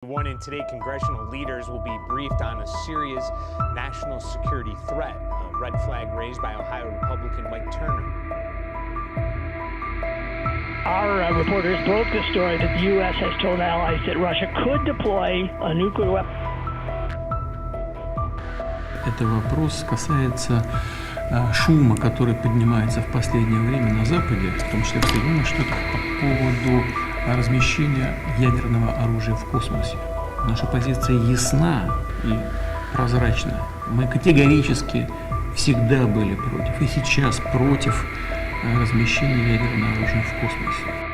In today, congressional leaders will be briefed on a serious national security threat, a red flag raised by Ohio Republican Mike Turner. Our reporters broke the story that the U.S. has told allies that Russia could deploy a nuclear weapon. Это вопрос касается шума, который поднимается в последнее время на Западе, в том числе в Соединенных Штатах, по поводу размещения ядерного оружия в космосе. Наша позиция ясна и прозрачна. Мы категорически всегда были против и сейчас против размещения ядерного оружия в космосе.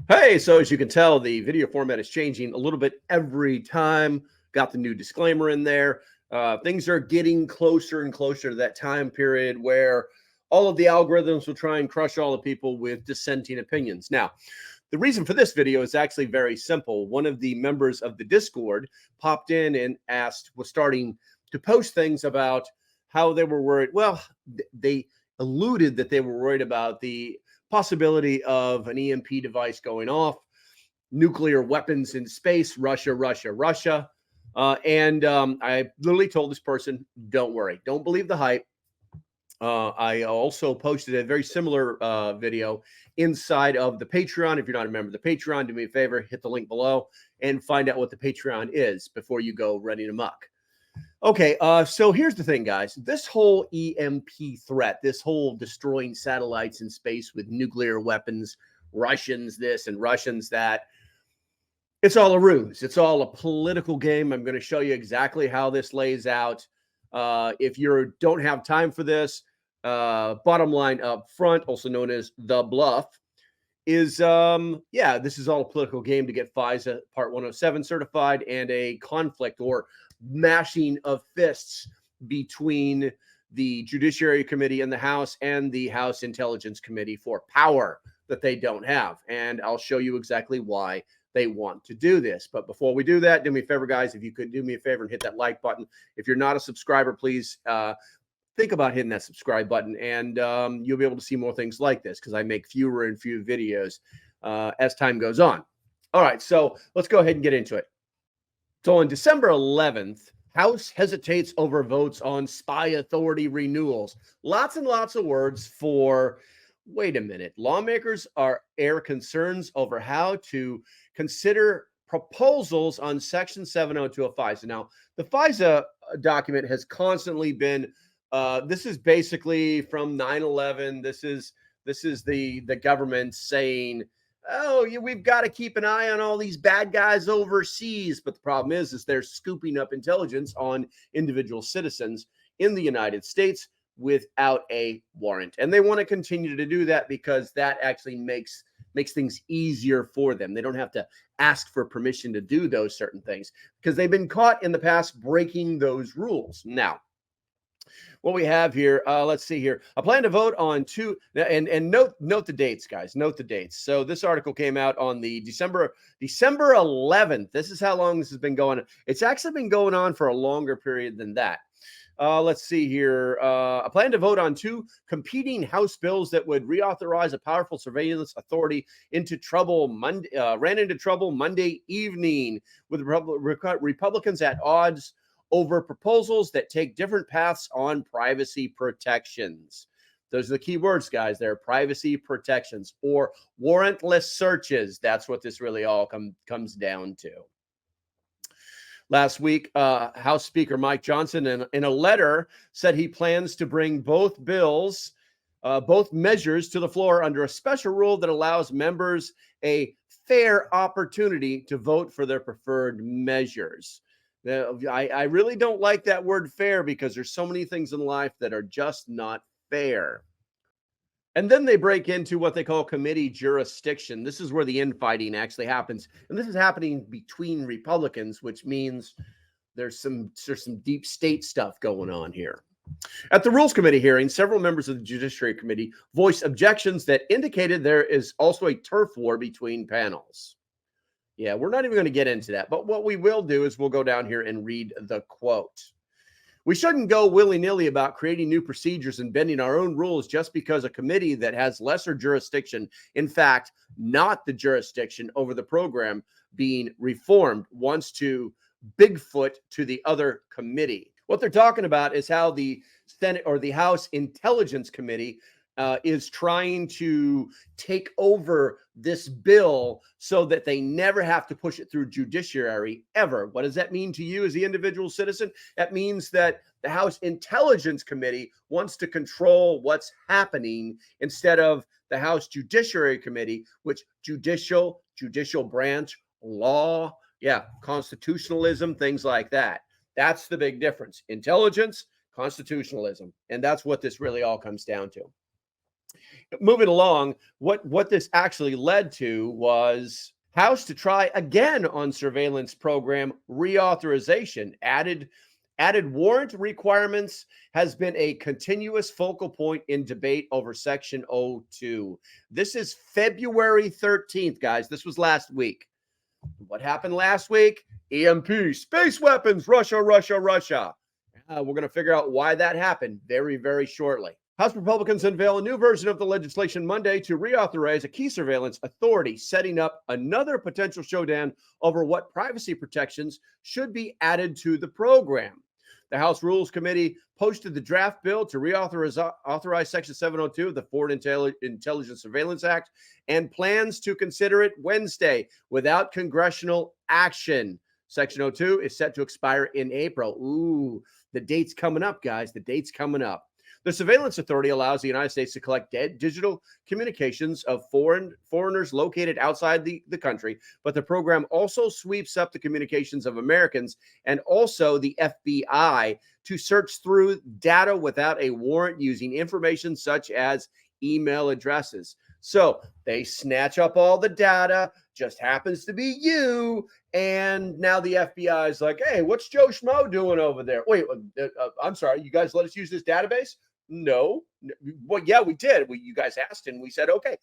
Hey, so as you can tell, the video format is changing a little bit every time. Got the new disclaimer in there. Things are getting closer and closer to that time period where all of the algorithms will try and crush all the people with dissenting opinions. Now, the reason for this video is actually very simple. One of the members of the Discord popped in and was starting to post things about how they were worried. Well, they alluded that they were worried about the possibility of an EMP device going off, nuclear weapons in space, Russia. I literally told this person, don't worry, don't believe the hype. I also posted a very similar video inside of the Patreon. If you're not a member of the Patreon, do me a favor, hit the link below and find out what the Patreon is before you go running amok. Okay, so here's the thing, guys. This whole EMP threat, this whole destroying satellites in space with nuclear weapons, Russians this and Russians that, it's all a ruse. It's all a political game. I'm going to show you exactly how this lays out. If you don't have time for this, bottom line up front, also known as the bluff, is, this is all a political game to get FISA Part 107 certified and a conflict or mashing of fists between the Judiciary Committee in the House and the House Intelligence Committee for power that they don't have. And I'll show you exactly why they want to do this. But before we do that, do me a favor, guys, if you could do me a favor and hit that like button. If you're not a subscriber, please think about hitting that subscribe button, and you'll be able to see more things like this because I make fewer and fewer videos as time goes on. All right, so let's go ahead and get into it. So on December 11th, House hesitates over votes on spy authority renewals. Lots and lots of words for, wait a minute, lawmakers air concerns over how to consider proposals on Section 702 of FISA. Now, the FISA document has constantly been, this is basically from 9/11. This is the government saying, oh, we've got to keep an eye on all these bad guys overseas. But the problem is they're scooping up intelligence on individual citizens in the United States without a warrant. And they want to continue to do that because that actually makes things easier for them. They don't have to ask for permission to do those certain things because they've been caught in the past breaking those rules. Now, what we have here, let's see here. I plan to vote on two, and note the dates, guys. Note the dates. So this article came out on the December 11th. This is how long this has been going on. It's actually been going on for a longer period than that. Let's see here. I plan to vote on two competing House bills that would reauthorize a powerful surveillance authority ran into trouble Monday evening with Republicans at odds over proposals that take different paths on privacy protections. Those are the key words, guys. They're privacy protections or warrantless searches. That's what this really all comes down to. Last week, House Speaker Mike Johnson, in a letter, said he plans to bring both measures to the floor under a special rule that allows members a fair opportunity to vote for their preferred measures. I really don't like that word fair because there's so many things in life that are just not fair. And then they break into what they call committee jurisdiction. This is where the infighting actually happens. And this is happening between Republicans, which means there's some deep state stuff going on here. At the Rules Committee hearing, several members of the Judiciary Committee voiced objections that indicated there is also a turf war between panels. Yeah, we're not even going to get into that. But what we will do is we'll go down here and read the quote. We shouldn't go willy-nilly about creating new procedures and bending our own rules just because a committee that has lesser jurisdiction, in fact, not the jurisdiction over the program being reformed, wants to Bigfoot to the other committee. What they're talking about is how the Senate or the House Intelligence Committee is trying to take over this bill so that they never have to push it through judiciary ever. What does that mean to you as the individual citizen? That means that the House Intelligence Committee wants to control what's happening instead of the House Judiciary Committee, which judicial branch, law, constitutionalism, things like that. That's the big difference. Intelligence, constitutionalism. And that's what this really all comes down to. Moving along, what this actually led to was House to try again on surveillance program reauthorization. Added warrant requirements has been a continuous focal point in debate over Section 02. This is February 13th, guys. This was last week. What happened last week? EMP, space weapons, Russia. We're going to figure out why that happened very, very shortly. House Republicans unveil a new version of the legislation Monday to reauthorize a key surveillance authority, setting up another potential showdown over what privacy protections should be added to the program. The House Rules Committee posted the draft bill to authorize Section 702 of the Foreign Intelligence Surveillance Act and plans to consider it Wednesday without congressional action. Section 02 is set to expire in April. Ooh, the date's coming up, guys. The date's coming up. The Surveillance Authority allows the United States to collect digital communications of foreigners located outside the country, but the program also sweeps up the communications of Americans and also the FBI to search through data without a warrant using information such as email addresses. So they snatch up all the data, just happens to be you, and now the FBI is like, hey, what's Joe Schmo doing over there? Wait, I'm sorry, you guys let us use this database? No. Well, yeah, we did. You guys asked and we said, okay,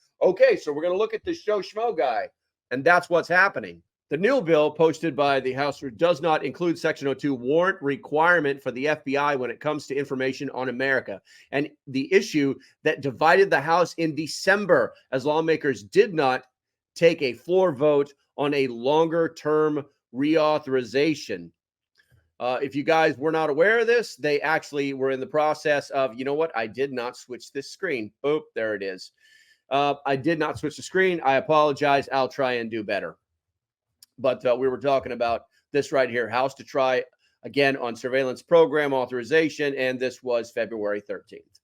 so we're going to look at this Joe Schmo guy. And that's what's happening. The new bill posted by the House does not include Section 02 warrant requirement for the FBI when it comes to information on America. And the issue that divided the House in December as lawmakers did not take a floor vote on a longer term reauthorization. If you guys were not aware of this, they actually were in the process of, you know what? I did not switch this screen. Oh, there it is. I did not switch the screen. I apologize. I'll try and do better. But we were talking about this right here, House to try again on surveillance program authorization, and this was February 13th.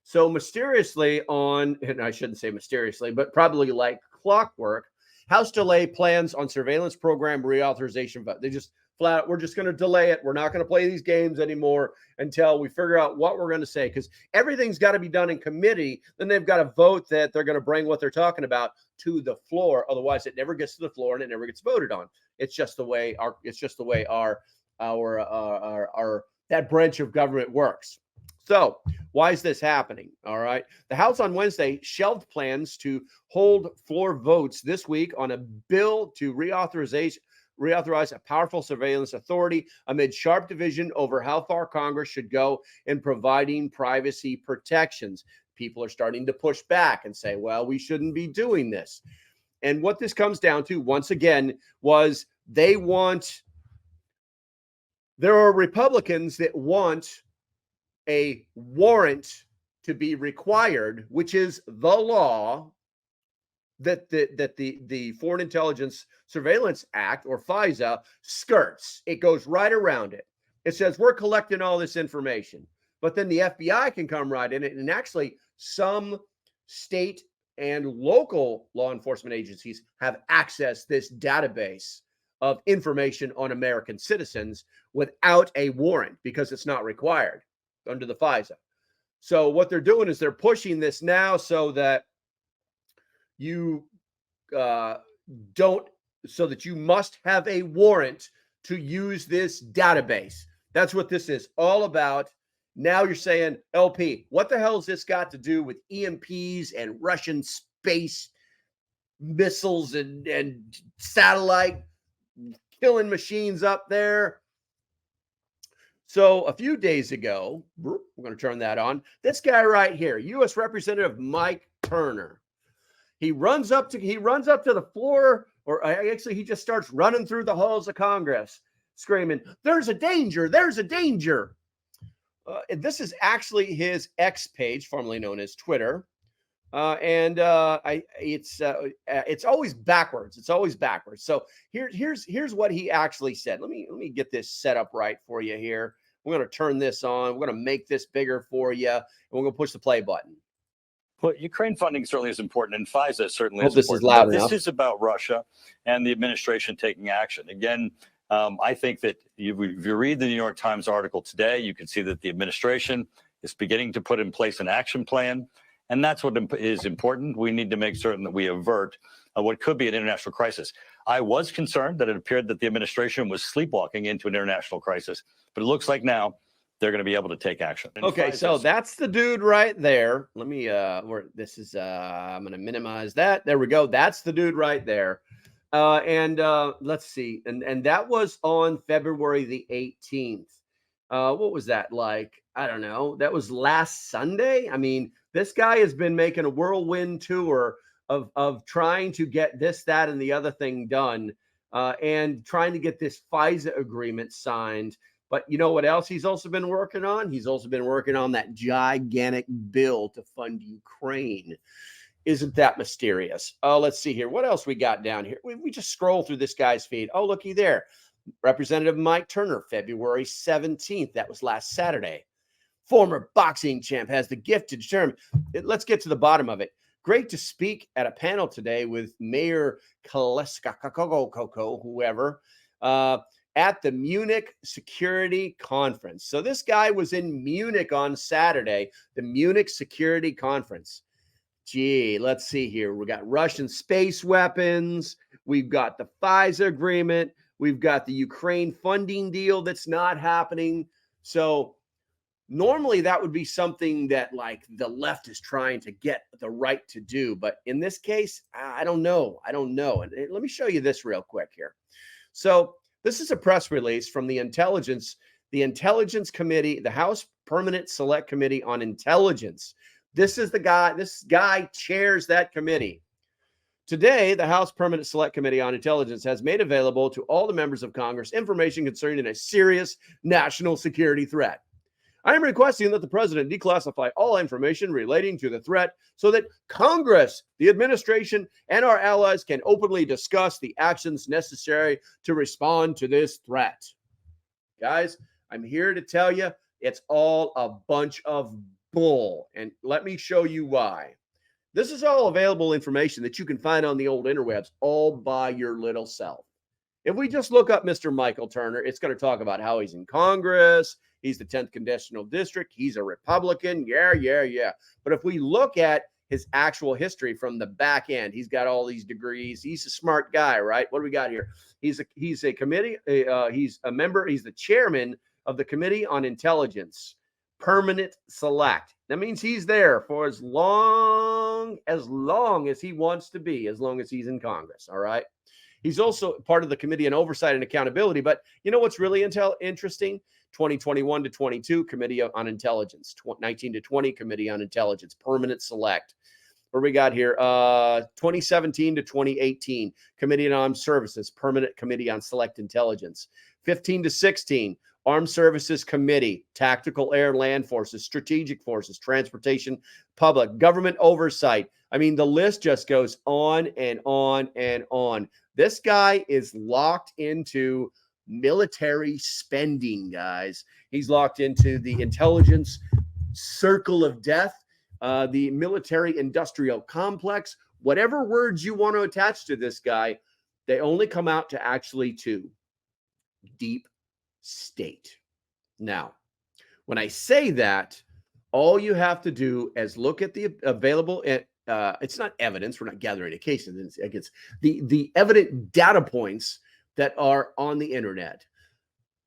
So mysteriously and I shouldn't say mysteriously, but probably like clockwork, House delay plans on surveillance program reauthorization vote. They just flat, we're just going to delay it. We're not going to play these games anymore until we figure out what we're going to say, because everything's got to be done in committee. Then they've got to vote that they're going to bring what they're talking about to the floor. Otherwise, it never gets to the floor and it never gets voted on. It's just the way our that branch of government works. So why is this happening? All right. The House on Wednesday shelved plans to hold floor votes this week on a bill to reauthorize a powerful surveillance authority amid sharp division over how far Congress should go in providing privacy protections. People are starting to push back and say, well, we shouldn't be doing this. And what this comes down to, once again, was there are Republicans that want a warrant to be required, which is the law that the Foreign Intelligence Surveillance Act, or FISA, skirts. It goes right around it. It says we're collecting all this information, but then the FBI can come right in it. And actually, some state and local law enforcement agencies have accessed this database of information on American citizens without a warrant because it's not required under the FISA. So what they're doing is they're pushing this now so that you you must have a warrant to use this database. That's what this is all about. Now you're saying, LP, what the hell has this got to do with EMPs and Russian space missiles and satellite killing machines up there. So a few days ago, we're going to turn that on. This guy right here, U.S. Representative Mike Turner. He runs up to the floor, or actually he just starts running through the halls of Congress, screaming, "There's a danger! There's a danger!" This is actually his X page, formerly known as Twitter, it's always backwards. It's always backwards. So here's what he actually said. Let me get this set up right for you here. We're going to turn this on. We're going to make this bigger for you, and we're going to push the play button. Well, Ukraine funding certainly is important, and FISA certainly is important. This is loud enough. This is about Russia and the administration taking action. Again, I think that if you read the New York Times article today, you can see that the administration is beginning to put in place an action plan, and that's what is important. We need to make certain that we avert what could be an international crisis. I was concerned that it appeared that the administration was sleepwalking into an international crisis, but it looks like now they're going to be able to take action. Okay, so that's the dude right there. Let me I'm going to minimize that. There we go. That's the dude right there. Let's see. And that was on February the 18th. What was that like? I don't know. That was last Sunday. I mean, this guy has been making a whirlwind tour of trying to get this, that, and the other thing done, and trying to get this FISA agreement signed. But you know what else he's also been working on? He's also been working on that gigantic bill to fund Ukraine. Isn't that mysterious? Oh, let's see here. What else we got down here? We just scroll through this guy's feed. Oh, looky there. Representative Mike Turner, February 17th. That was last Saturday. Former boxing champ has the gift to determine. Let's get to the bottom of it. Great to speak at a panel today with Mayor Kaleska, whoever, at the Munich Security Conference. So this guy was in Munich on Saturday, the Munich Security Conference. Gee, let's see here. We got Russian space weapons. We've got the FISA agreement. We've got the Ukraine funding deal that's not happening. So normally that would be something that like the left is trying to get the right to do. But in this case, I don't know. And let me show you this real quick here. So this is a press release from the Intelligence Committee, the House Permanent Select Committee on Intelligence. This guy chairs that committee. Today, the House Permanent Select Committee on Intelligence has made available to all the members of Congress information concerning a serious national security threat. I am requesting that the president declassify all information relating to the threat so that Congress, the administration, and our allies can openly discuss the actions necessary to respond to this threat. Guys, I'm here to tell you it's all a bunch of bull, and let me show you why. This is all available information that you can find on the old interwebs all by your little self. If we just look up Mr. Michael Turner, it's going to talk about how he's in Congress. He's the 10th Congressional District. He's a Republican. Yeah. But if we look at his actual history from the back end, he's got all these degrees. He's a smart guy, right? What do we got here? He's a committee. He's a member. He's the chairman of the Committee on Intelligence, Permanent Select. That means he's there for as long as he wants to be, as long as he's in Congress. All right. He's also part of the Committee on Oversight and Accountability. But you know what's really interesting? 2021 to 22 Committee on Intelligence, 19 to 20 Committee on Intelligence, Permanent Select. What we got here? 2017 to 2018 Committee on Armed Services, Permanent Committee on Select Intelligence. 15 to 16 Armed Services Committee, Tactical Air Land Forces, Strategic Forces, Transportation, Public, Government Oversight. I mean, the list just goes on and on and on. This guy is locked into military spending, guys. He's locked into the intelligence circle of death, the military industrial complex, whatever words you want to attach to this guy, they only come out to actually two: deep state. Now, when I say that, all you have to do is look at the available, it's not evidence, we're not gathering a case against the evident data points that are on the internet.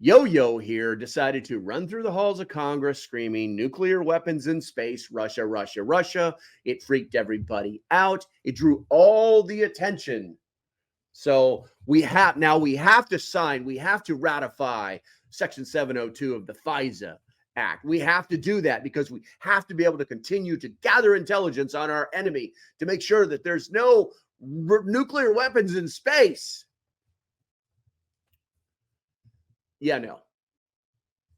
Yo-Yo here decided to run through the halls of Congress screaming nuclear weapons in space, Russia, Russia, Russia. It freaked everybody out. It drew all the attention. So we have to ratify Section 702 of the FISA Act. We have to do that because we have to be able to continue to gather intelligence on our enemy to make sure that there's no nuclear weapons in space. Yeah, no.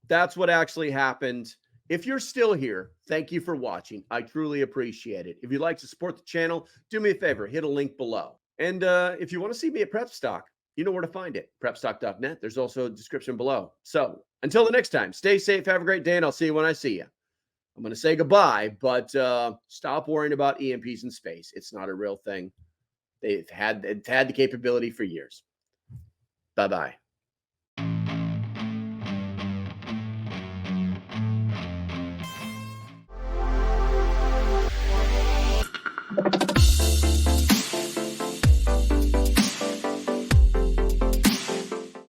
That's what actually happened. If you're still here, thank you for watching. I truly appreciate it. If you'd like to support the channel, do me a favor, hit a link below. And if you want to see me at PrepStock, you know where to find it, prepstock.net. There's also a description below. So until the next time, stay safe, have a great day, and I'll see you when I see you. I'm going to say goodbye, but stop worrying about EMPs in space. It's not a real thing. They've had the capability for years. Bye-bye.